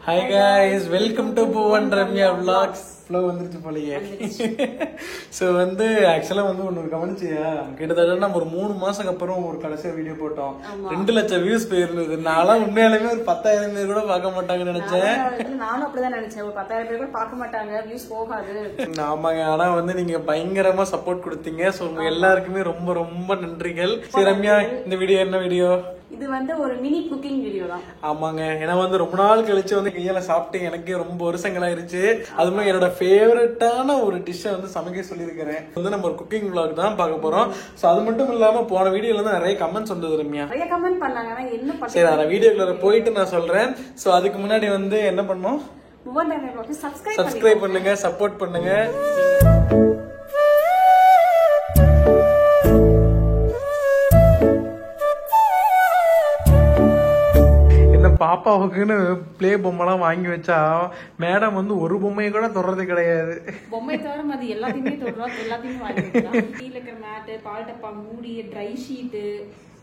Hi guys, welcome to Bhuvan Ramya Vlogs. Flow வந்துருச்சு போலயே. So ஆக்சுவலா ஒன்னு கவனிச்சியா, கிட்டத்தட்ட நம்ம ஒரு 3 மாசத்துக்கு அப்புறம் ஒரு கடைசியா வீடியோ போட்டோம். 2 லட்சம் வியூஸ் போயிருந்தது. நான்லாம் உண்மையாலுமே ஒரு 10,000 பேர் கூட பார்க்க மாட்டாங்கன்னு நினைச்சேன். நானும் அப்படிதான் நினைச்சேன், ஒரு 10,000 பேர் கூட பார்க்க மாட்டாங்க, வியூஸ் போகாது. ஆமாங்க, ஆனா நீங்க பயங்கரமா சப்போர்ட் கொடுத்தீங்க. சோ உங்க எல்லாருக்குமே ரொம்ப ரொம்ப நன்றிகள். சரி ரம்யா, இந்த வீடியோ என்ன வீடியோ? இது ஒரு மினி குக்கிங் வீடியோ தான். ஆமாங்க, ஏன்னா ரொம்ப நாள் கழிச்சு கையால சாப்பிட்டு எனக்கே ரொம்ப வருஷங்கள் ஆயிருச்சு. அது மாதிரி என்னோட ஃபேவரட்டான ஒரு டிஷ்ஷை சமைக்க சொல்லியிருக்கிறேன். நம்ம ஒரு குக்கிங் vlog தான் பார்க்க போறோம். சோ அது மட்டும் இல்லாம போன வீடியோல நிறைய கமெண்ட்ஸ் வந்தது ரம்யா. நிறைய கமெண்ட் பண்ணாங்க. ஆனா என்ன பண்ண, சரி அந்த வீடியோக்குள்ள போயிட்டு நான் சொல்றேன். சோ அதுக்கு முன்னாடி என்ன பண்ணோம், புவன் ரம்யா vlogs சப்ஸ்கிரைப் பண்ணுங்க, சப்போர்ட் பண்ணுங்க. பாப்பாவுக்குன்னு பிளே பொம்மைலாம் வாங்கி வச்சா மேடம் ஒரு பொம்மையை கூட தொடறது கிடையாது. பொம்மை தவிர அது எல்லாத்தையுமே தொடரும், எல்லாத்தையுமே வாங்கி வைக்கலாம். கீழ இருக்கிற மேட்டு, பால் டப்பா மூடி, ட்ரை ஷீட்டு,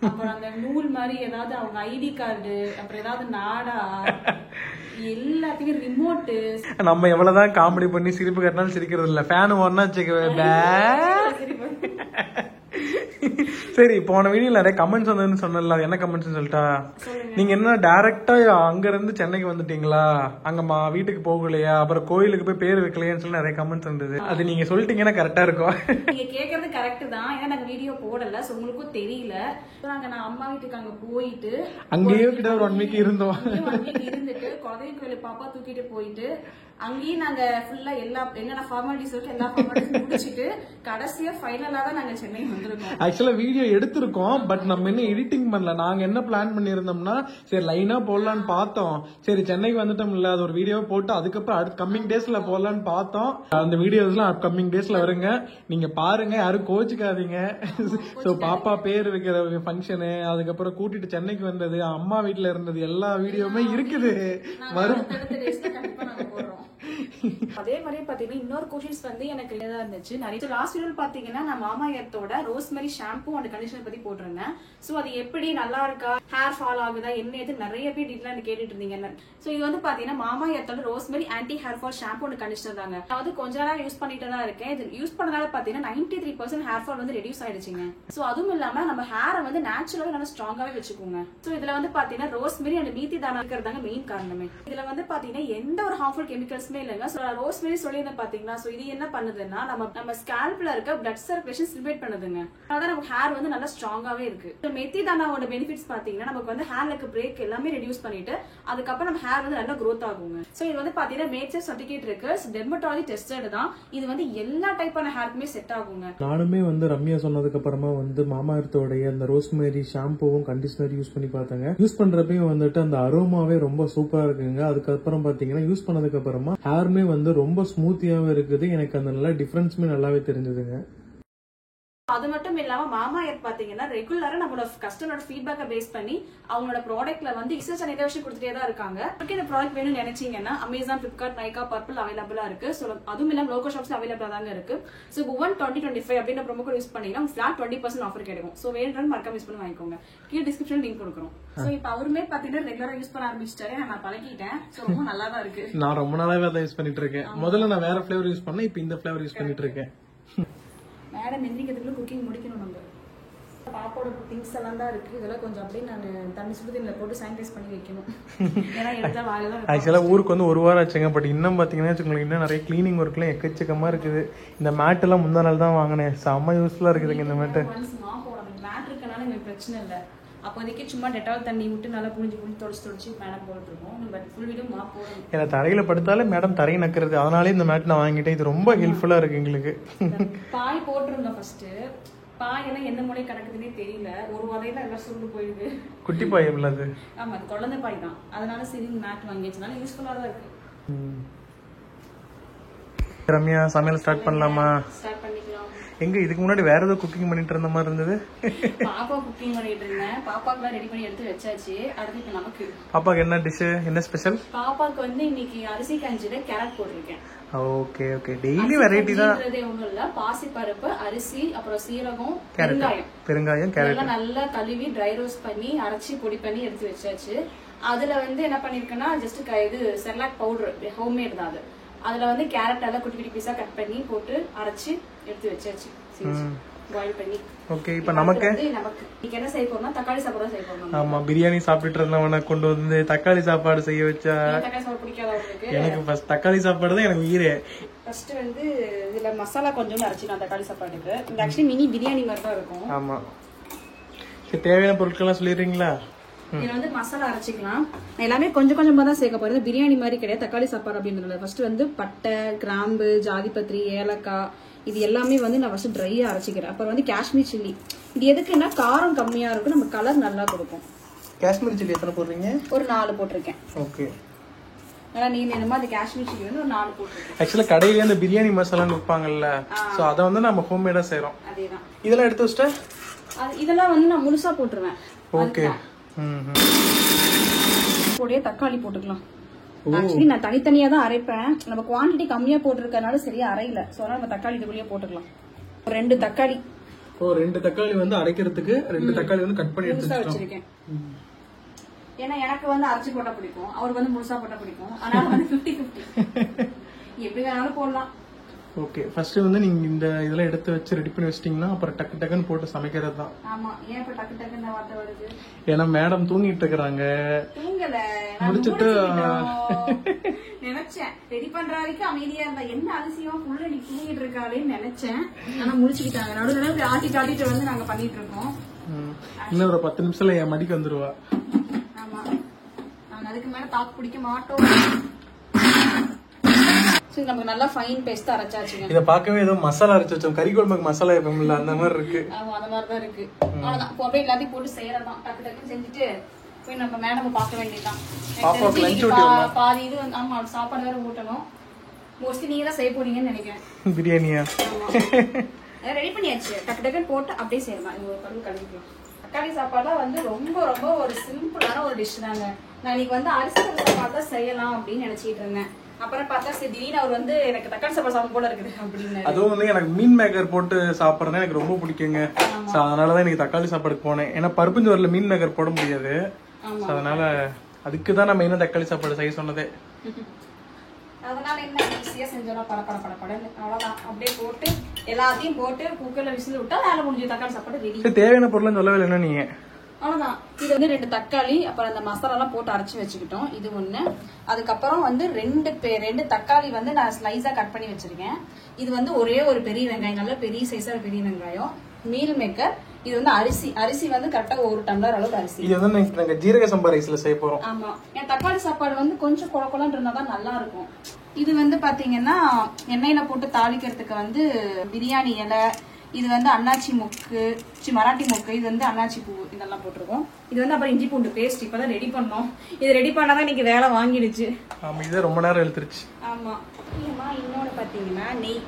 அப்புறம் அந்த நூல் மாதிரி ஏதாவது அவங்க ஐடி கார்டு, அப்புறம் ஏதாவது நாடா, எல்லாத்தையும் ரிமோட்டு. நம்ம எவ்வளவுதான் காமெடி பண்ணி சிரிப்பு கட்டினாலும் சிரிக்கிறது இல்ல. ஃபேன் ஒன்னா சரி, போன வீடியோல நிறைய கமெண்ட்ஸ் வந்ததுன்னு சொன்னல, என்ன கமெண்ட்ஸ் சொல்லிட்டா? நீங்க என்ன டைரக்டா அங்க இருந்து சென்னைக்கு வந்துட்டீங்களா, அங்க வீட்டுக்கு போகலையா, அப்புறம் கோயிலுக்கு போய் பேர் வைக்கலையான்னு சொல்லி நிறைய கமெண்ட்ஸ் வந்தது. அது நீங்க சொல்லிட்டீங்கன்னா கரெக்டா இருக்கும். நீங்க கேக்குறது கரெக்ட் தான், ஏன்னா நாங்க வீடியோ போடல, சோ உங்களுக்கும் தெரியல. நான் அம்மா வீட்டுக்கு அங்க போயிட்டு அங்கேயே கிட்ட ஒரு 1 வீக் இருந்தோம். இருந்துட்டு குழந்தை கோயில் பாப்பா தூக்கிட்டு போயிட்டு அங்கேயும் நாங்க ஃபுல்லா என்னென்ன ஃபார்மாலிட்டிஸ் இருக்கு எல்லா ஃபார்மாலிட்டிஸ் முடிச்சிட்டு கடைசியா ஃபைனலா தான் நாங்க சென்னை வந்திருக்கோம். ஆக்சுவலா வீடியோ எடுத்திருக்கோம், பட் நம்ம இன்னும் எடிட்டிங் பண்ணல. நாங்க என்ன பிளான் பண்ணிருந்தோம்னா, சரி லைனா போடலான்னு பார்த்தோம். சரி சென்னைக்கு வந்துட்டோம்ல, அது ஒரு வீடியோ போட்டு அதுக்கப்புறம் அடுத்த கம்மிங் டேஸ்ல போடலான்னு பார்த்தோம். அந்த வீடியோஸ்லாம் அப்கமிங் டேஸ்ல வருங்க, நீங்க பாருங்க, யாரும் கோச்சுக்காதீங்க. சோ பாப்பா பேர் வைக்கிற ஃபங்க்ஷனு, அதுக்கப்புறம் கூட்டிட்டு சென்னைக்கு வந்தது, அம்மா வீட்டுல இருந்தது, எல்லா வீடியோவுமே இருக்குது. வரும் அதே மாதிரி பாத்தீங்கன்னா இன்னொரு கொஷின்ஸ் எனக்கு இதா இருந்துச்சு. நிறைய லாஸ்ட் வீடியோல பாத்தீங்கன்னா நான் மாமா எர்த்தோட ரோஸ்மெரி ஷாம்பு அண்ட் கண்டிஷனர் பத்தி போட்டிருந்தேன். சோ அது எப்படி நல்லா இருக்கா, ஹேர் ஃபால் ஆகுதா, என்ன இது நிறைய பேர் டீட்டெயிலா கேட்டுட்டு இருந்தீங்க. சோ இது பாத்தீங்கன்னா மாமா எர்த்தோட rosemary anti hair fall shampoo and conditioner தாங்க. நான் கொஞ்ச நாள் யூஸ் பண்ணிட்டு தான் இருக்கேன். இது யூஸ் பண்ணனால பாத்தீங்கன்னா 93% ஹேர் ஃபால் ரெடியூஸ் ஆயிடுச்சுங்க. சோ அதுவும் இல்லாம நம்ம ஹேரை நேச்சுரலாவே நல்லா ஸ்ட்ராங்காவே வச்சுக்கோங்க. சோ இதுல பாத்தீங்கன்னா ரோஸ்மெரி அண்ட் மீத்தி தானா இருக்கிறதாங்க மெயின் காரணமே. இதுல பாத்தீங்கன்னா எந்த ஒரு ஹார்ம்ஃபுல் கெமிக்கல்ஸ்மே இல்லைங்க. ரோஸ்மெரி சொல்லியிருந்தேன் பாத்தீங்களா. சோ இது என்ன பண்ணுதுன்னா நம்ம ஸ்கேல்ப்ல இருக்க பிளட் சர்க்குலேஷன் ஸ்டிமுலேட் பண்ணுதுங்க. அதான் நமக்கு ஹேர் நல்லா ஸ்ட்ராங்காவே இருக்கு. மெத்தி தானாவோட பெனிஃபிட்ஸ் பாத்தீங்கன்னா நமக்கு ஹேர்ல இருக்க பிரேக் எல்லாமே ரெடியூஸ் பண்ணிட்டு அதுக்கப்புறம் நம்ம ஹேர் நல்லா growth ஆகுங்க. சோ இது பாத்தீங்கன்னா மேட்சர் சர்டிபிகேட் இருக்கு, டெர்மட்டாலஜி டெஸ்டட் தான். இது எல்லா டைப்பான ஹேருக்குமே செட் ஆகுங்க. நானுமே ரம்யா சொன்னதுக்கு அப்புறமா மாமா எர்த்தோடைய அந்த ரோஸ்மெரி ஷாம்புவும் கண்டிஷனர் யூஸ் பண்ணி பார்த்தாங்க. யூஸ் பண்றப்பையும் அந்த அரோமாவே ரொம்ப சூப்பரா இருக்குங்க. அதுக்கப்புறம் பாத்தீங்கன்னா யூஸ் பண்ணதுக்கு அப்புறமா ஹேருமே ரொம்ப ஸ்மூத்தியாவே இருக்குது. எனக்கு அந்த நல்ல டிஃபரன்ஸுமே நல்லாவே தெரிஞ்சதுங்க. அது மட்டும் இல்லாம மாமா எர்த் பாத்தீங்கன்னா ரெகுலரா நம்மளோட கஸ்டமரோட ஃபீட்பேக்கை பேஸ் பண்ணி அவங்களோட ப்ராடக்ட்ல ரிசர்ச் அண்ட் இனோவேஷன் கொடுத்துட்டே தான் இருக்காங்க. இந்த ப்ராடக்ட் வேணும்னு நினைச்சீங்கன்னா அமேசான், பிளிப்கார்ட், நைகா, பர்பிள் அவைலபிளா இருக்கு. சோ அதுவும் இல்லாம லோக்கல் ஷாப்ஸ் அவைலபிளா தாங்க இருக்கு. சோ புவன் 2025 அப்படின்ற ப்ரோமோ கோட் யூஸ் பண்ணீங்கன்னா ஃபிளாட் 20% ஆஃபர் கிடைக்கும். சோ வேணும்னு மறக்காம யூஸ் பண்ணி வாங்கிக்கோங்க. கீழ டிஸ்கிரிப்ஷன் லிங்க் கொடுக்குறோம். சோ இப்போ அவருமே பாத்தீங்கன்னா ரெகுலரா யூஸ் பண்ண ஆரம்பிச்சிட்டாரு. நான் பழகிட்டேன். சோ ரொம்ப நல்லா தான் இருக்கு. நான் ரொம்ப நாளாவே அதை யூஸ் பண்ணிட்டு இருக்கேன். முதல்ல நான் வேற ஃபிளேவர் யூஸ் பண்ணேன், இப்போ இந்த ஃபிளேவர் யூஸ் பண்ணிட்டு இருக்கேன். மேடம் எந்திரிக்கிறதுக்குள்ள குக்கிங் முடிக்கணும். நம்ம பாப்பாவோட திங்ஸ் எல்லாம் தான் இருக்கு. இதெல்லாம் கொஞ்சம் அப்படியே நான் தண்ணி சுடுதண்ணில போட்டு சானிடைஸ் பண்ணி வைக்கணும். ஏன்னா எடுத்தா வாயில ஆக்சுவலா ஊருக்கு 1 வாரம் ஆச்சுங்க. பட் இன்னும் பாத்தீங்கன்னா உங்களுக்கு இன்னும் நிறைய கிளீனிங் ஒர்க்லாம் எக்கச்சக்கமா இருக்குது. இந்த மேட் எல்லாம் முந்தா நாள் தான் வாங்கினேன். செம்ம யூஸ்ஃபுல்லா இருக்குதுங்க இந்த மேட். மேட் இருக்கனால எனக்கு பிரச்சனை இல்லை. அப்போதைக்கு சும்மா டெட்டால் தண்ணி விட்டு நல்லா புளிஞ்சு தொடச்சு மேடம் போட்டுருக்கோம். பட் ஃபுல் வீடியோ மாப் போடணும். ஏன்னா தரையில படுத்தாலே மேடம் தரையை நக்கிறது. அதனாலே இந்த மேட் நான் வாங்கிட்டேன். இது ரொம்ப ஹெல்ப்ஃபுல்லா இருக்கு எங்களுக்கு. பாய் போட்டிருந்தோம் ஃபர்ஸ்ட். பாய் எல்லாம் எந்த மூலையை கிடக்குதுன்னே தெரியல. ஒரு வரையில எல்லாம் சுருண்டு போயிடுது. குட்டி பாய் உள்ளது. ஆமா, அது குழந்தை பாய் தான். அதனால சரி மேட் வாங்கிச்சனால யூஸ்ஃபுல்லா தான் இருக்கு. ரம்யா சமையல் ஸ்டார்ட் பண்ணலாமா? ஸ்டார்ட் பண்ணிக்கலாம். எங்க இதுக்கு முன்னாடி வேற ஏதோ குக்கிங் பண்ணிட்டு இருந்த மாதிரி இருந்தது. பாப்பா குக்கிங் பண்ணிட்டு இருந்தேன். பாப்பாக்கு ரெடி பண்ணி எடுத்து வச்சாச்சு. அடுத்து இப்ப நமக்கு பாப்பாக்கு என்ன டிஷ், என்ன ஸ்பெஷல்? பாப்பாக்கு இன்னைக்கு அரிசி கஞ்சில கேரட் போட்டிருக்கேன். ஓகே ஓகே, டெய்லி வெரைட்டி தான். ஒண்ணும் இல்ல, பாசி பருப்பு, அரிசி, அப்புறம் சீரகம், பெருங்காயம், கேரட் நல்லா கழுவி ட்ரை ரோஸ்ட் பண்ணி அரைச்சி பொடி பண்ணி எடுத்து வச்சாச்சு. அதுல வந்து என்ன பண்ணிருக்கேன்னா ஜஸ்ட் இது செர்லாக் பவுடர் ஹோம்மேட் தான் அது. அதுல வந்து கேரட் எல்லாம் குட்டி குட்டி பீஸா கட் பண்ணி போட்டு அரைச்சு எடுத்து வச்சாச்சு பாயில் பண்ணி. ஓகே இப்போ நமக்கு இன்னைக்கு என்ன செய்ய போறோம்னா தக்காளி சாப்பாடு செய்ய போறோம். ஆமா பிரியாணி சாப்பிட்டுட்டு இருந்தவன கொண்டு வந்து தக்காளி சாப்பாடு செய்ய வச்சா. தக்காளி சாப்பாடு பிடிக்காத உங்களுக்கு? எனக்கு ஃபர்ஸ்ட் தக்காளி சாப்பாடு தான் எனக்கு உயிரே. ஃபர்ஸ்ட் வந்து இதுல மசாலா கொஞ்சம் அரைச்சிக்கலாம் தக்காளி சாப்பாடுக்கு. இது ஆக்சுவலி மினி பிரியாணி மாதிரி தான் இருக்கும். ஆமா சரி தேவையான பொருட்கள்லாம் சொல்லிடுறீங்களா? இதுல வந்து மசாலா அரைச்சிக்கலாம். நான் எல்லாமே கொஞ்சம் கொஞ்சமா தான் சேர்க்க போறேன். பிரியாணி மாதிரி கிடையாது தக்காளி சாப்பாடு அப்படின்றதுல. ஃபர்ஸ்ட் வந்து பட்டை கிராம்பு ஜாதிபத்திரி ஏலக்காய் இது எல்லாமே வந்து நான் ஃபர்ஸ்ட் ட்ரையா அரைச்சிக்கிறேன். அப்புறம் வந்து காஷ்மீர் சில்லி. இது எதுக்குன்னா காரம் கம்மியா இருக்கும், நம்ம கலர் நல்லா கொடுக்கும். காஷ்மீர் சில்லி எத்தனை போடுறீங்க? ஒரு 4 போட்டிருக்கேன். ஓகே ஆனா நீ இந்த மாதிரி காஷ்மீர் சில்லி வந்து ஒரு 4 போட்டிருக்கேன். ஆக்சுவலா கடையில அந்த பிரியாணி மசாலான்னு விற்பாங்கல்ல, சோ அத வந்து நம்ம ஹோம்மேடா செய்றோம். அதேதான். இதெல்லாம் எடுத்து வச்சிட்டா இதெல்லாம் வந்து நான் முழுசா போட்டுருவேன். ஓகே போடே தக்காளி போட்டுக்கலாம். ஆக்சுவலி நான் தனித்தனியா தான் அரைப்பேன். நம்ம குவாண்டிட்டி கம்மியா போட்டிருக்கனால சரியா அரையில. சோ நம்ம தக்காளி இதுக்குள்ளேயே போட்டுக்கலாம். 2 தக்காளி. 2 தக்காளி வந்து அரைக்கிறதுக்கு 2 தக்காளி வந்து கட் பண்ணி எடுத்து வச்சிருக்கேன். ஏன்னா எனக்கு வந்து அரைச்சி போட்டா பிடிக்கும், அவருக்கு வந்து முழுசா போட்டா பிடிக்கும். அதனால வந்து 50-50 எப்படி வேணாலும் போடலாம். ஓகே ஃபர்ஸ்ட் வந்து நீங்க இந்த இதெல்லாம் எடுத்து வச்சு ரெடி பண்ணி வச்சிட்டீங்கன்னா அப்புறம் டக்கு டக்குன்னு போட்டு சமைக்கிறது தான். ஆமா ஏன் இப்ப டக்கு டக்குன்னு வார்த்தை வருது? ஏன்னா மேடம் தூங்கிட்டு இருக்காங்க. தூங்கல முடிச்சிட்டு நினைச்சேன் ரெடி பண்ற வரைக்கும் அமைதியா இருந்தா என்ன அதிசயமா புள்ள நீ தூங்கிட்டு இருக்காளேன்னு நினைச்சேன். ஆனா முடிச்சுக்கிட்டாங்க. நடுவில் ஆட்டிட்டு வந்து நாங்க பண்ணிட்டு இருக்கோம். இன்னும் ஒரு 10 நிமிஷத்துல என் மடிக்கு வந்துருவா. ஆமா நாங்க அதுக்கு மேல தாக்கு பிடிக்க மாட்டோம். நமக்கு நல்லா ஃபைன் பேஸ்ட் அரைச்சாச்சுங்க. இத பார்க்கவே ஏதோ மசாலா அரைச்சு வச்சோம், கறி குழம்புக்கு மசாலா எப்பவும்ல அந்த மாதிரி இருக்கு. ஆமா அந்த மாதிரி தான் இருக்கு. அவ்வளவுதான் அப்படியே எல்லாத்தையும் போட்டு செய்யறதான். டக்கு டக்குன்னு செஞ்சுட்டு போய் நம்ம மேடம் பார்க்க வேண்டியதான். பாதி இது ஆமா சாப்பாடு வேற ஊட்டணும். மோஸ்ட்லி நீங்க தான் செய்ய போறீங்கன்னு நினைக்கிறேன். பிரியாணியா? ரெடி பண்ணியாச்சு. டக்கு டக்குன்னு போட்டு அப்படியே செய்யலாம். இது ஒரு கழுவு கழுவிக்கலாம். தக்காளி சாப்பாடு வந்து ரொம்ப ரொம்ப ஒரு சிம்பிளான ஒரு டிஷ் தாங்க. நான் இன்னைக்கு வந்து அரிசி சாப்பாடு தான் செய்யலாம் அப்படின்னு நினைச்சிட்டு இருந்தேன். அப்புறம் பார்த்தா சரி திடீர்னு அவர் வந்து எனக்கு தக்காளி சாப்பாடு சாப்பிட போல இருக்குது அப்படின்னு. அதுவும் வந்து எனக்கு மீன் மேக்கர் போட்டு சாப்பிடுறது எனக்கு ரொம்ப பிடிக்குங்க. அதனாலதான் எனக்கு தக்காளி சாப்பாடுக்கு போனேன். ஏன்னா பருப்பு சோறுல மீன் மேக்கர் போட முடியாது. அதனால அதுக்குதான் நம்ம என்ன தக்காளி சாப்பாடு செய்ய சொன்னதே. அதனால என்ன ஈஸியா செஞ்சோம்னா படன்னு அவ்வளவுதான். அப்படியே போட்டு எல்லாத்தையும் போட்டு குக்கர்ல விசில் விட்டா வேலை முடிஞ்சு தக்காளி சாப்பாடு ரெடி. தேவையான பொருள் சொல்லவே இல்லைன்னா நீங்க அவ்வளவுதான். இது வந்து 2 தக்காளி அப்புறம் அந்த மசாலா எல்லாம் போட்டு அரைச்சு வச்சுக்கிட்டோம். இது ஒண்ணு. அதுக்கப்புறம் வந்து 2 தக்காளி வந்து நான் ஸ்லைஸா கட் பண்ணி வச்சிருக்கேன். இது வந்து ஒரே ஒரு பெரிய வெங்காயம், நல்ல பெரிய சைஸா பெரிய வெங்காயம். Meal maker. இது வந்து அரிசி வந்து கரெக்டா 1 டம்ளர் அளவுக்கு அரிசி. இது வந்து நாங்க ஜீரக சம்பா ரைஸ்ல செய்ய போறோம். ஆமா என் தக்காளி சாப்பாடு வந்து கொஞ்சம் கொலன்னு இருந்தாதான் நல்லா இருக்கும். இது வந்து பாத்தீங்கன்னா எண்ணெயில போட்டு தாளிக்கிறதுக்கு வந்து பிரியாணி இலை, இது வந்து அன்னாச்சி மொக்கு, மராட்டி மொக்கு, இது வந்து அன்னாச்சி பூ இதெல்லாம் போட்டிருக்கோம். இது வந்து அப்புறம் இஞ்சி பூண்டு பேஸ்ட் இப்பதான் ரெடி பண்ணோம். இது ரெடி பண்ணாதான் இன்னைக்கு வேலை வாங்கிடுச்சு. ஆமா இது ரொம்ப நேரம் இழுத்துருச்சு. ஆமா இன்னொன்னு பாத்தீங்கன்னா நெய்.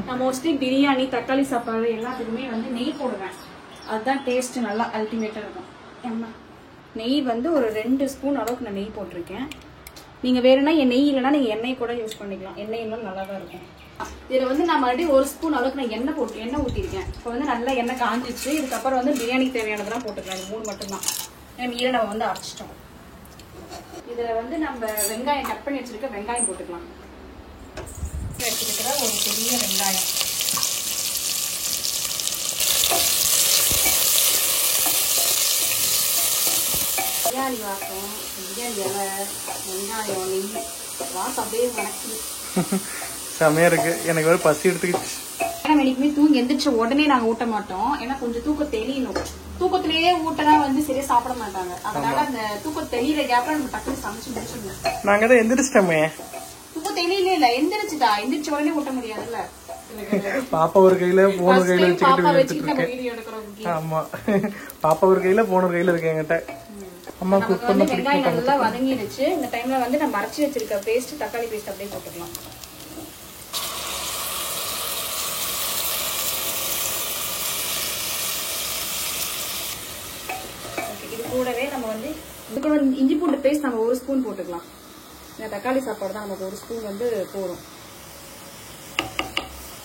நான் மோஸ்ட்லி பிரியாணி தக்காளி சாப்பாடு எல்லாத்துக்குமே வந்து நெய் போடுவேன். அதுதான் டேஸ்ட் நல்லா அல்டிமேட்டா இருக்கும். நெய் வந்து ஒரு 2 ஸ்பூன் அளவுக்கு நான் நெய் போட்டிருக்கேன். நீங்க வேணும்னா நெய் இல்லைன்னா நீங்க எண்ணெய் கூட யூஸ் பண்ணிக்கலாம். எண்ணெய் இருந்தாலும் நல்லா தான் இருக்கும். இதுல வந்து நான் மறுபடியும் 1 ஸ்பூன் அளவுக்கு நான் எண்ணெய் ஊற்றிருக்கேன். இப்போ வந்து நல்லா எண்ணெய் காஞ்சிச்சு. இதுக்கப்புறம் வந்து பிரியாணிக்கு தேவையானதெல்லாம் போட்டுக்கலாம். இது 3 மட்டும்தான். மீரை நம்ம வந்து அரைச்சிட்டோம். இதுல வந்து நம்ம வெங்காயம் கட் பண்ணி வச்சிருக்க வெங்காயம் போட்டுக்கலாம். வச்சிருக்கிற ஒரு பெரிய வெங்காயம். பிரியாணி வாசம், பிரியாணி இலை, வெங்காயம், நெய் வாசம் அப்படியே வணக்குது. செமையா இருக்கு. எனக்கு ஒரு பசி எடுத்துக்கிச்சு. ஏன்னா எனக்குமே தூங்கி எந்திரிச்ச உடனே நாங்க ஊட்ட மாட்டோம். ஏன்னா கொஞ்சம் தூக்கம் தெளியணும். தூக்கத்திலேயே ஊட்டனா வந்து சரியா சாப்பிட மாட்டாங்க. அதனால அந்த தூக்கம் தெளியிற கேப்ல நம்ம டக்குனு சமைச்சு முடிச்சிடணும். நாங்க தான் எந்திரிச்சிட்டோமே. தூக்கம் தெளியில இல்ல எந்திரிச்சுட்டா. எந்திரிச்ச உடனே ஊட்ட முடியாதுல்ல. பாப்பா ஒரு கையில போன் ஒரு கையில வச்சுக்கிட்டு. ஆமா பாப்பா ஒரு கையில போன் ஒரு கையில இருக்கு என்கிட்ட. அம்மா குக் பண்ண வெங்காயம் நல்லா வதங்கிடுச்சு. இந்த டைம்ல வந்து நம்ம அரைச்சி வச்சிருக்க பேஸ்ட் தக்காளி பேஸ்ட் அப்படியே போட்டுக்கலாம். இது கூடவே நம்ம வந்து இஞ்சி பூண்டு பேஸ்ட் நம்ம 1 ஸ்பூன் போட்டுக்கலாம். இந்த தக்காளி சாப்பாடு தான் நமக்கு 1 ஸ்பூன் வந்து போதும்.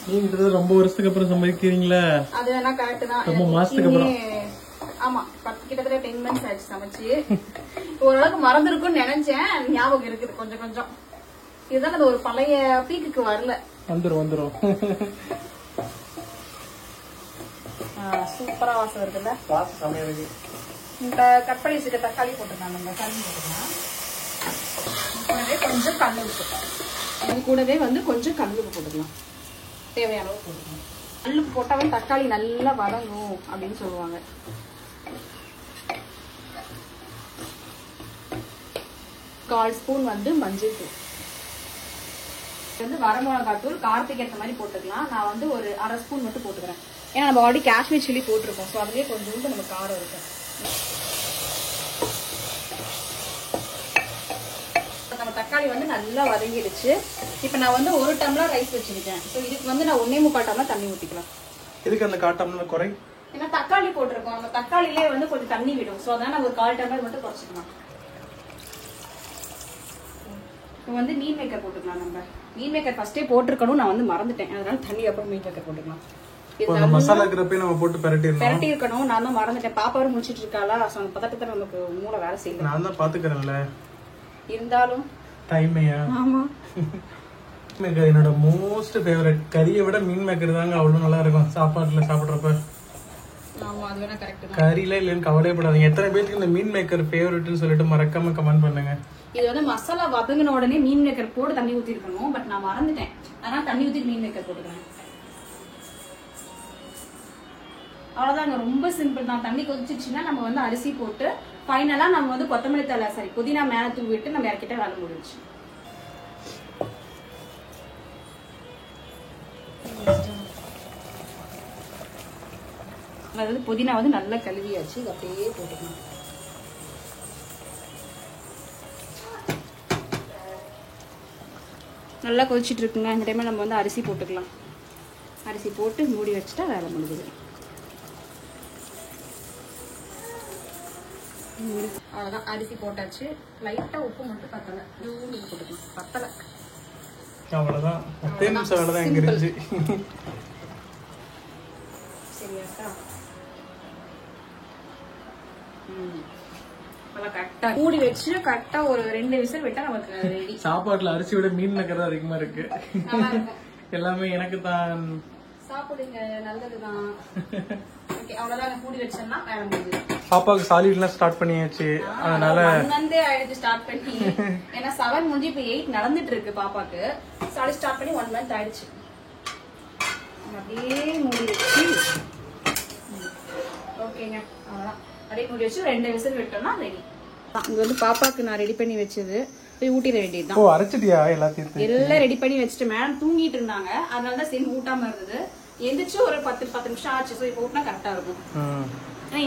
நீங்க ரொம்ப வருஷத்துக்கு அப்புறம் சமைக்கிறீங்களா? அது வேணா கரெக்ட் தான். ரொம்ப மாசத்துக்கு அப்புறம் ஆமா கிட்டத்தட்ட 10 months ஆச்சு சமைச்சு. ஓரளவுக்கு மறந்துருக்கும்னு நினைச்சேன், ஞாபகம் இருக்குது கொஞ்சம் கொஞ்சம். இதுதான் அது ஒரு பழைய பீக்குக்கு வரல. வந்துரும் சூப்பரா வாசம் இருக்குல்ல. வாசம் செமையா இருக்கு. இந்த கட் பண்ணி வச்சுக்க தக்காளி போட்டுக்கலாம், நம்ம தண்ணி போட்டுக்கலாம். கூடவே கொஞ்சம் கல்லுப்பு, அது கூடவே வந்து கொஞ்சம் கல்லுப்பு போட்டுக்கலாம், தேவையான அளவு போட்டுக்கலாம். கல்லுப்பு போட்டாவே தக்காளி நல்லா வதங்கும் அப்படின்னு சொல்லுவாங்க. கால் ஸ்பூன் வந்து மஞ்சள் தூள், வந்து வரமிளகாத்தூள் காரத்துக்கு ஏற்ற மாதிரி போட்டுக்கலாம். நான் வந்து ஒரு 1/2 ஸ்பூன் மட்டும் போட்டுக்கிறேன், ஏன்னா நம்ம ஆல்ரெடி காஷ்மீர் சில்லி போட்டிருக்கோம். ஸோ அதுலேயே கொஞ்சோண்டு நம்ம காரம் இருக்கும். நம்ம தக்காளி வந்து நல்லா வதங்கிடுச்சு. இப்போ நான் வந்து 1 டம்ளர் ரைஸ் வச்சிருக்கேன். ஸோ இதுக்கு வந்து நான் 1.25 டம்ளர் தண்ணி ஊற்றிக்கலாம். இதுக்கு அந்த 1/4 டம்ளர் குறை, ஏன்னா தக்காளி போட்டிருக்கோம், நம்ம தக்காளிலே வந்து கொஞ்சம் தண்ணி விடும். ஸோ அதனால நம்ம ஒரு 1/4 டம்ளர் மட்டும் குறைச்சிக்கலாம். இப்போ வந்து மீன் மேக்கர் போட்டுக்கலாம். நம்ம மீன் மேக்கர் ஃபர்ஸ்டே போட்டிருக்கணும், நான் வந்து மறந்துட்டேன். அதனால தண்ணி அப்புறம் மீன் மேக்கர் போட்டுக்கலாம். மசாலா கிரப்பே நம்ம போட்டு பெரட்டி இருக்கணும். நான் தான் மறந்துட்டேன், பாப்பாவும் முடிச்சிட்டு இருக்காளா. பதட்டத்தை நமக்கு மூளை வேலை செய்யல. நான் தான் பாத்துக்கிறேன்ல, இருந்தாலும் டைமையா. ஆமா, என்னோட மோஸ்ட் ஃபேவரட். கறியை விட மீன் மேக்கர் தாங்க அவ்வளவு நல்லா இருக்கும் சாப்பாட்டுல சாப்பிடுறப்ப. ஆமா அது வேணா கரெக்ட் தான். கறியில இல்லன்னு கவலைப்படாதீங்க. எத்தனை பேருக்கு இந்த மீன் மேக்கர் ஃபேவரட்னு சொல்லிட்டு மறக்காம கமெண்ட் பண்ணுங்க. இது வந்து மசாலா வதங்கின உடனே மீன் மேக்கர் போட்டு தண்ணி ஊத்தி இருக்கணும், பட் நான் மறந்துட்டேன். அதனால தண்ணி ஊத்தி மீன் மேக்கர் போட்டுக்கிறேன். அவ்வளவுதாங்க, ரொம்ப சிம்பிள் தான். தண்ணி கொதிச்சிச்சுன்னா நம்ம வந்து அரிசி போட்டு ஃபைனலா நம்ம வந்து கொத்தமல்லி தழை புதினா மேல தூவிட்டு நம்ம இறக்கிட்ட வேலை முடிஞ்சிச்சு. அதாவது புதினா வந்து நல்லா கழுவியாச்சு, இது அப்படியே போட்டுக்கணும். நல்லா கொதிச்சுட்டு இருக்குங்க. இந்த டைம்ல நம்ம வந்து அரிசி போட்டுக்கலாம். அரிசி போட்டு மூடி வச்சுட்டா வேலை முடிஞ்சுது. அவ்வளவுதான், அரிசி போட்டாச்சு. லைட்டா உப்பு மட்டும் பத்தல, போட்டுக்கலாம். பத்தல, அவ்வளவுதான். 10 நிமிஷம் வேலை தான் இருந்துச்சு. சரியாக்கா. கரெக்டா மூடி வச்சு கரெக்டா ஒரு 2 விசில் விட்டா நமக்கு ரெடி. சாப்பாட்டுல அரிசி விட மீன் மேக்கர் தான் அதிகமா இருக்கு. எல்லாமே எனக்கு தான். சாப்பிடுங்க, நல்லதுதான். ஓகே, அவ்வளவுதான். மூடி வச்சோம்னா வேலை முடியுது. பாப்பாக்கு சாலிட்லாம் ஸ்டார்ட் பண்ணியாச்சு. அதனால வந்து ஆயிடுச்சு ஸ்டார்ட் பண்ணி. ஏன்னா 7 முடிஞ்சு இப்ப 8 நடந்துட்டு இருக்கு பாப்பாக்கு. சாலிட் ஸ்டார்ட் பண்ணி 1 month ஆயிடுச்சு. அப்படியே மூடி வச்சு ஓகேங்க, அவ்வளவுதான். அப்படியே மூடி வச்சு 2 விசில் விட்டோம்னா ரெடி. இங்க வந்து பாப்பாக்கு நான் ரெடி பண்ணி வச்சது போய் ஊட்டிட வேண்டியதுதான். ஓ, அரைச்சிட்டியா எல்லாத்தையும்? எல்லாம் ரெடி பண்ணி வச்சுட்டு மேடம் தூங்கிட்டு இருந்தாங்க, அதனாலதான் சரி ஊட்டாம இருந்தது. எந்திரிச்சு ஒரு 10 நிமிஷம் ஆச்சு. ஸோ இப்போ ஊட்டினா கரெக்டா இருக்கும்.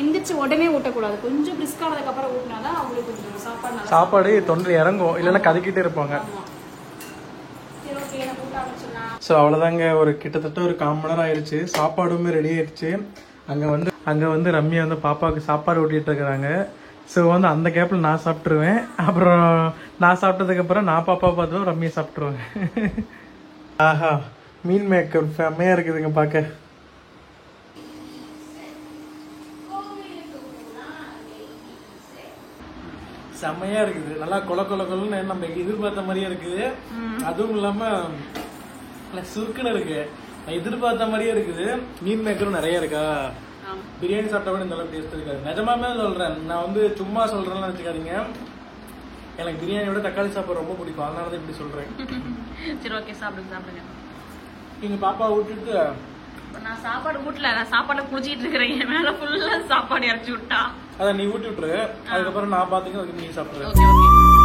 எந்திரிச்சு உடனே ஊட்டக்கூடாது, கொஞ்சம் பிரிஸ்க் ஆனதுக்கு அப்புறம் ஊட்டினாதான் அவங்களுக்கு கொஞ்சம் சாப்பாடு தொண்டை இறங்கும், இல்லைன்னா கதக்கிட்டே இருப்பாங்க. ஸோ அவ்வளோதாங்க, ஒரு கிட்டத்தட்ட ஒரு 1/4 மணி நேரம் ஆயிடுச்சு. சாப்பாடுமே ரெடி ஆயிடுச்சு. அங்கே வந்து ரம்யா வந்து பாப்பாவுக்கு சாப்பாடு ஊட்டிட்டு இருக்கிறாங்க. ஸோ வந்து அந்த கேப்பில் நான் சாப்பிட்ருவேன். அப்புறம் நான் சாப்பிட்டதுக்கப்புறம் நான் பாப்பா பார்த்துவேன், ரம்யா சாப்பிட்ருவேன். ஆஹா, மீன் மேக்கர் செம்மையா இருக்குதுங்க பார்க்க. செம்மையா இருக்குது, நல்லா கொல கொலன்னு நம்ம எதிர்பார்த்த மாதிரியே இருக்குது. அதுவும் இல்லாம சுருக்குன்னு இருக்கு, எதிர்பார்த்த மாதிரியே இருக்குது. மீன் மேக்கரும் நிறைய இருக்கா. பிரியாணி சாப்பிட்டா கூட இந்த அளவுக்கு டேஸ்ட் இருக்காது. நிஜமாமே சொல்றேன், நான் வந்து சும்மா சொல்றேன்னு வச்சுக்காதீங்க. எனக்கு பிரியாணி விட தக்காளி சாப்பாடு ரொம்ப பிடிக்கும், அதனாலதான் இப்படி சொல்றேன். சரி, ஓகே, சாப்பிடுங்க. நீங்க பாப்பா விட்டுட்டு நான் சாப்பாடு ஊட்டல, நான் சாப்பாடு குடிச்சிட்டு இருக்கிறேன். மேல ஃபுல்லா சாப்பாடு இறச்சி விட்டா அதான் நீ ஊட்டி விட்டுரு. அதுக்கப்புறம் நான் பாத்துக்க, நீ சாப்பிடுற. ஓகே.